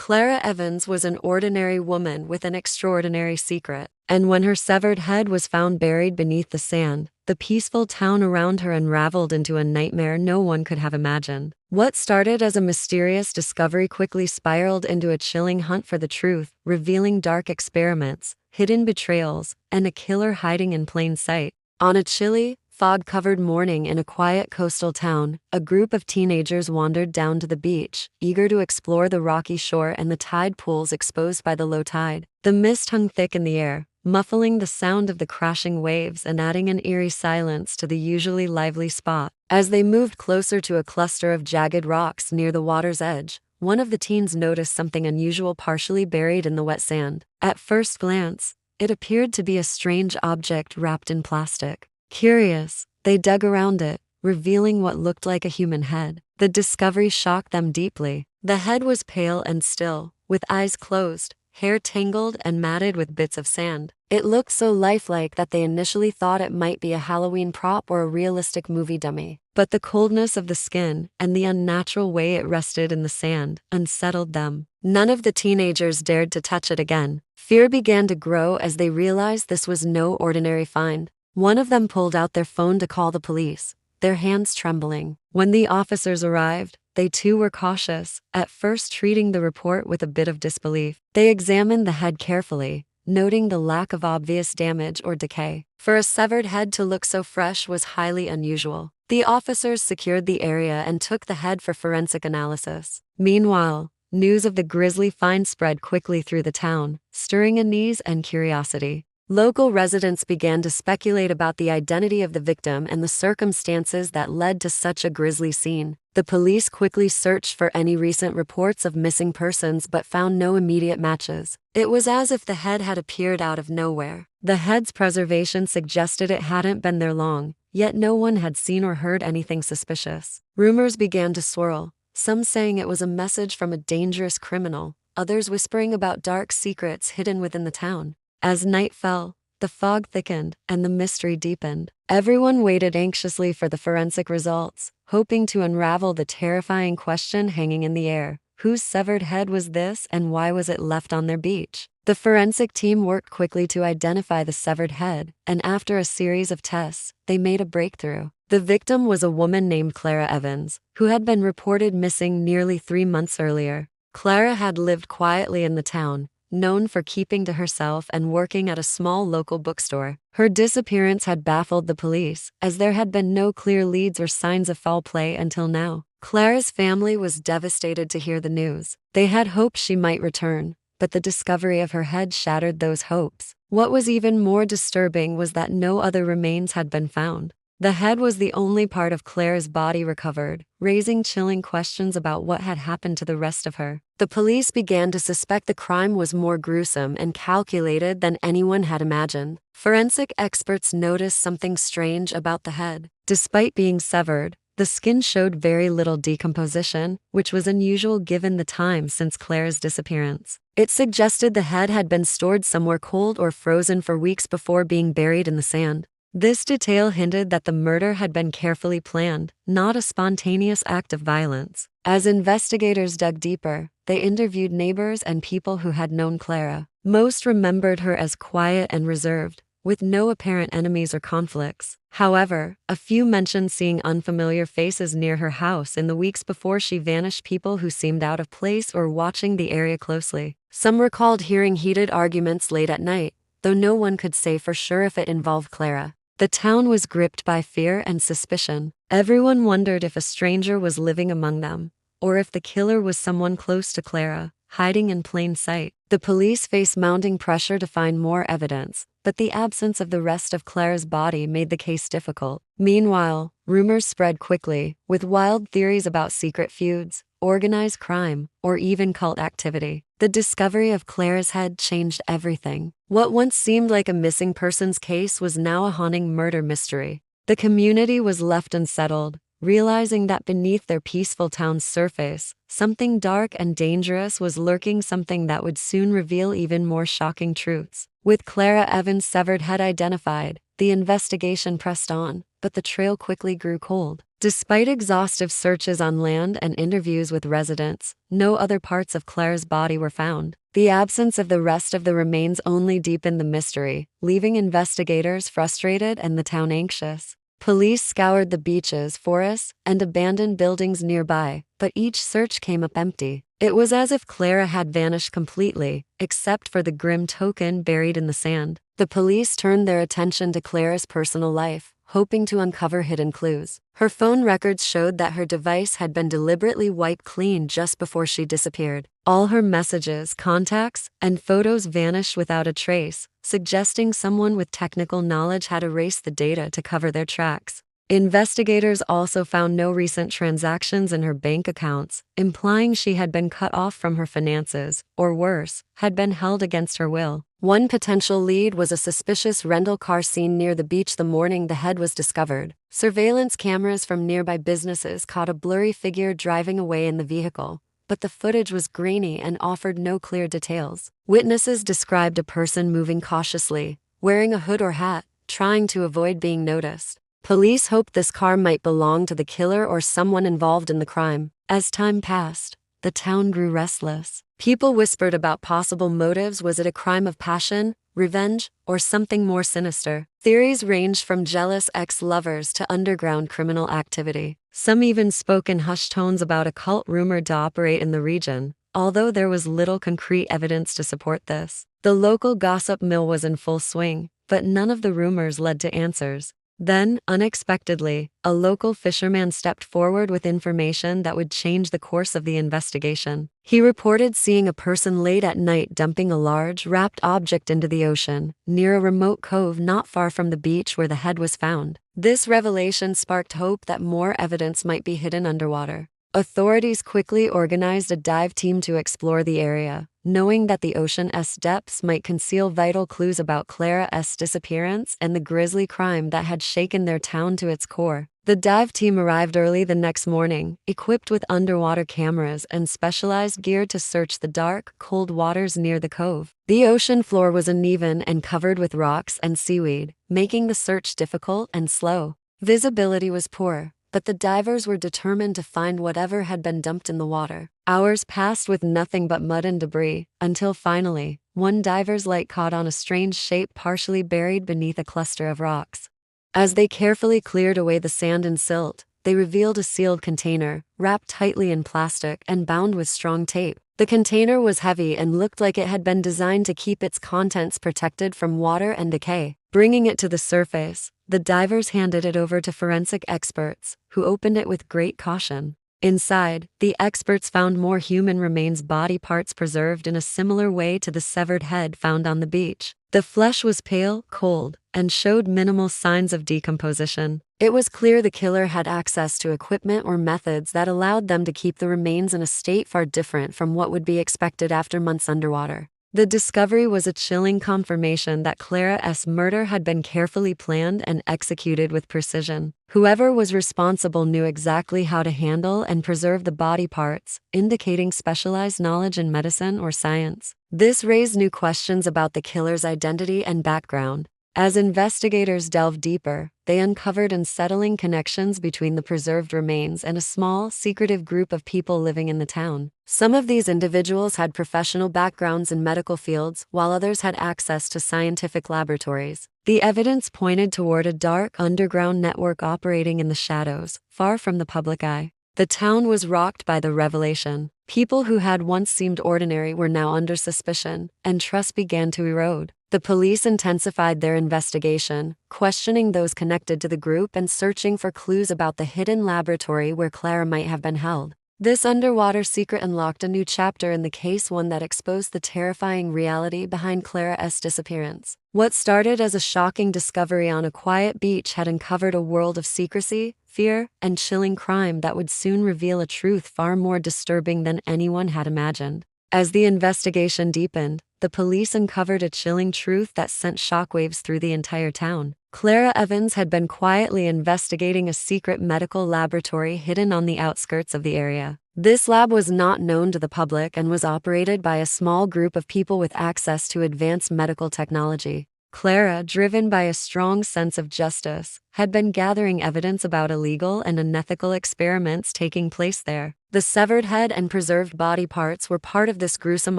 Clara Evans was an ordinary woman with an extraordinary secret, and when her severed head was found buried beneath the sand, the peaceful town around her unraveled into a nightmare no one could have imagined. What started as a mysterious discovery quickly spiraled into a chilling hunt for the truth, revealing dark experiments, hidden betrayals, and a killer hiding in plain sight. On a chilly, fog-covered morning in a quiet coastal town, a group of teenagers wandered down to the beach, eager to explore the rocky shore and the tide pools exposed by the low tide. The mist hung thick in the air, muffling the sound of the crashing waves and adding an eerie silence to the usually lively spot. As they moved closer to a cluster of jagged rocks near the water's edge, one of the teens noticed something unusual partially buried in the wet sand. At first glance, it appeared to be a strange object wrapped in plastic. Curious, they dug around it, revealing what looked like a human head. The discovery shocked them deeply. The head was pale and still, with eyes closed, hair tangled and matted with bits of sand. It looked so lifelike that they initially thought it might be a Halloween prop or a realistic movie dummy. But the coldness of the skin and the unnatural way it rested in the sand unsettled them. None of the teenagers dared to touch it again. Fear began to grow as they realized this was no ordinary find. One of them pulled out their phone to call the police, their hands trembling. When the officers arrived, they too were cautious, at first treating the report with a bit of disbelief. They examined the head carefully, noting the lack of obvious damage or decay. For a severed head to look so fresh was highly unusual. The officers secured the area and took the head for forensic analysis. Meanwhile, news of the grisly find spread quickly through the town, stirring unease and curiosity. Local residents began to speculate about the identity of the victim and the circumstances that led to such a grisly scene. The police quickly searched for any recent reports of missing persons but found no immediate matches. It was as if the head had appeared out of nowhere. The head's preservation suggested it hadn't been there long, yet no one had seen or heard anything suspicious. Rumors began to swirl, some saying it was a message from a dangerous criminal, others whispering about dark secrets hidden within the town. As night fell, the fog thickened and the mystery deepened. Everyone waited anxiously for the forensic results, hoping to unravel the terrifying question hanging in the air. Whose severed head was this and why was it left on their beach? The forensic team worked quickly to identify the severed head, and after a series of tests, they made a breakthrough. The victim was a woman named Clara Evans, who had been reported missing nearly 3 months earlier. Clara had lived quietly in the town, known for keeping to herself and working at a small local bookstore. Her disappearance had baffled the police, as there had been no clear leads or signs of foul play until now. Clara's family was devastated to hear the news. They had hoped she might return, but the discovery of her head shattered those hopes. What was even more disturbing was that no other remains had been found. The head was the only part of Clara's body recovered, raising chilling questions about what had happened to the rest of her. The police began to suspect the crime was more gruesome and calculated than anyone had imagined. Forensic experts noticed something strange about the head. Despite being severed, the skin showed very little decomposition, which was unusual given the time since Clara's disappearance. It suggested the head had been stored somewhere cold or frozen for weeks before being buried in the sand. This detail hinted that the murder had been carefully planned, not a spontaneous act of violence. As investigators dug deeper, they interviewed neighbors and people who had known Clara. Most remembered her as quiet and reserved, with no apparent enemies or conflicts. However, a few mentioned seeing unfamiliar faces near her house in the weeks before she vanished, people who seemed out of place or watching the area closely. Some recalled hearing heated arguments late at night, though no one could say for sure if it involved Clara. The town was gripped by fear and suspicion. Everyone wondered if a stranger was living among them, or if the killer was someone close to Clara, hiding in plain sight. The police faced mounting pressure to find more evidence, but the absence of the rest of Clara's body made the case difficult. Meanwhile, rumors spread quickly, with wild theories about secret feuds, organized crime, or even cult activity. The discovery of Clara's head changed everything. What once seemed like a missing persons case was now a haunting murder mystery. The community was left unsettled, realizing that beneath their peaceful town's surface, something dark and dangerous was lurking, something that would soon reveal even more shocking truths. With Clara Evans' severed head identified, the investigation pressed on, but the trail quickly grew cold. Despite exhaustive searches on land and interviews with residents, no other parts of Clara's body were found. The absence of the rest of the remains only deepened the mystery, leaving investigators frustrated and the town anxious. Police scoured the beaches, forests, and abandoned buildings nearby, but each search came up empty. It was as if Clara had vanished completely, except for the grim token buried in the sand. The police turned their attention to Clara's personal life, hoping to uncover hidden clues. Her phone records showed that her device had been deliberately wiped clean just before she disappeared. All her messages, contacts, and photos vanished without a trace, suggesting someone with technical knowledge had erased the data to cover their tracks. Investigators also found no recent transactions in her bank accounts, implying she had been cut off from her finances, or worse, had been held against her will. One potential lead was a suspicious rental car seen near the beach the morning the head was discovered. Surveillance cameras from nearby businesses caught a blurry figure driving away in the vehicle, but the footage was grainy and offered no clear details. Witnesses described a person moving cautiously, wearing a hood or hat, trying to avoid being noticed. Police hoped this car might belong to the killer or someone involved in the crime. As time passed, the town grew restless. People whispered about possible motives. Was it a crime of passion, revenge, or something more sinister? Theories ranged from jealous ex-lovers to underground criminal activity. Some even spoke in hushed tones about a cult rumored to operate in the region, although there was little concrete evidence to support this. The local gossip mill was in full swing, but none of the rumors led to answers. Then, unexpectedly, a local fisherman stepped forward with information that would change the course of the investigation. He reported seeing a person late at night dumping a large, wrapped object into the ocean, near a remote cove not far from the beach where the head was found. This revelation sparked hope that more evidence might be hidden underwater. Authorities quickly organized a dive team to explore the area, knowing that the ocean's depths might conceal vital clues about Clara's disappearance and the grisly crime that had shaken their town to its core. The dive team arrived early the next morning, equipped with underwater cameras and specialized gear to search the dark, cold waters near the cove. The ocean floor was uneven and covered with rocks and seaweed, making the search difficult and slow. Visibility was poor, but the divers were determined to find whatever had been dumped in the water. Hours passed with nothing but mud and debris, until finally, one diver's light caught on a strange shape partially buried beneath a cluster of rocks. As they carefully cleared away the sand and silt, they revealed a sealed container, wrapped tightly in plastic and bound with strong tape. The container was heavy and looked like it had been designed to keep its contents protected from water and decay. Bringing it to the surface, the divers handed it over to forensic experts, who opened it with great caution. Inside, the experts found more human remains, body parts preserved in a similar way to the severed head found on the beach. The flesh was pale, cold, and showed minimal signs of decomposition. It was clear the killer had access to equipment or methods that allowed them to keep the remains in a state far different from what would be expected after months underwater. The discovery was a chilling confirmation that Clara's murder had been carefully planned and executed with precision. Whoever was responsible knew exactly how to handle and preserve the body parts, indicating specialized knowledge in medicine or science. This raised new questions about the killer's identity and background. As investigators delved deeper, they uncovered unsettling connections between the preserved remains and a small, secretive group of people living in the town. Some of these individuals had professional backgrounds in medical fields, while others had access to scientific laboratories. The evidence pointed toward a dark, underground network operating in the shadows, far from the public eye. The town was rocked by the revelation. People who had once seemed ordinary were now under suspicion, and trust began to erode. The police intensified their investigation, questioning those connected to the group and searching for clues about the hidden laboratory where Clara might have been held. This underwater secret unlocked a new chapter in the case, one that exposed the terrifying reality behind Clara's disappearance. What started as a shocking discovery on a quiet beach had uncovered a world of secrecy, fear, and chilling crime that would soon reveal a truth far more disturbing than anyone had imagined. As the investigation deepened, the police uncovered a chilling truth that sent shockwaves through the entire town. Clara Evans had been quietly investigating a secret medical laboratory hidden on the outskirts of the area. This lab was not known to the public and was operated by a small group of people with access to advanced medical technology. Clara, driven by a strong sense of justice, had been gathering evidence about illegal and unethical experiments taking place there. The severed head and preserved body parts were part of this gruesome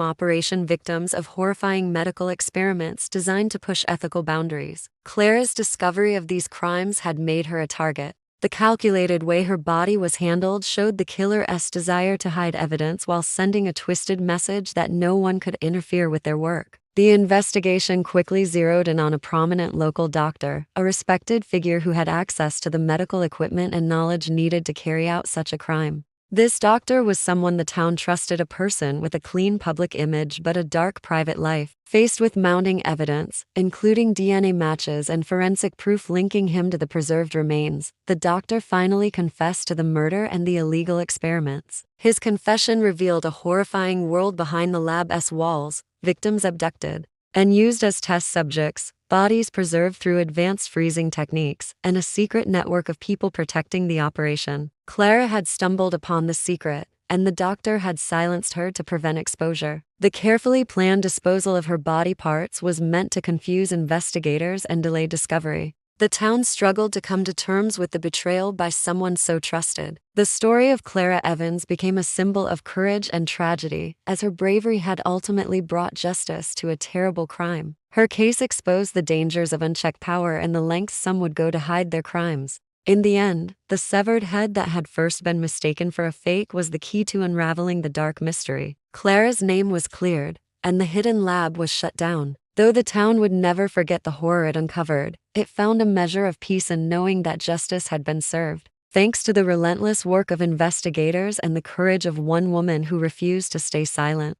operation, victims of horrifying medical experiments designed to push ethical boundaries. Clara's discovery of these crimes had made her a target. The calculated way her body was handled showed the killer's desire to hide evidence while sending a twisted message that no one could interfere with their work. The investigation quickly zeroed in on a prominent local doctor, a respected figure who had access to the medical equipment and knowledge needed to carry out such a crime. This doctor was someone the town trusted, a person with a clean public image but a dark private life. Faced with mounting evidence, including DNA matches and forensic proof linking him to the preserved remains, the doctor finally confessed to the murder and the illegal experiments. His confession revealed a horrifying world behind the lab's walls: victims abducted and used as test subjects, bodies preserved through advanced freezing techniques, and a secret network of people protecting the operation. Clara had stumbled upon the secret, and the doctor had silenced her to prevent exposure. The carefully planned disposal of her body parts was meant to confuse investigators and delay discovery. The town struggled to come to terms with the betrayal by someone so trusted. The story of Clara Evans became a symbol of courage and tragedy, as her bravery had ultimately brought justice to a terrible crime. Her case exposed the dangers of unchecked power and the lengths some would go to hide their crimes. In the end, the severed head that had first been mistaken for a fake was the key to unraveling the dark mystery. Clara's name was cleared, and the hidden lab was shut down. Though the town would never forget the horror it uncovered, it found a measure of peace in knowing that justice had been served. Thanks to the relentless work of investigators and the courage of one woman who refused to stay silent.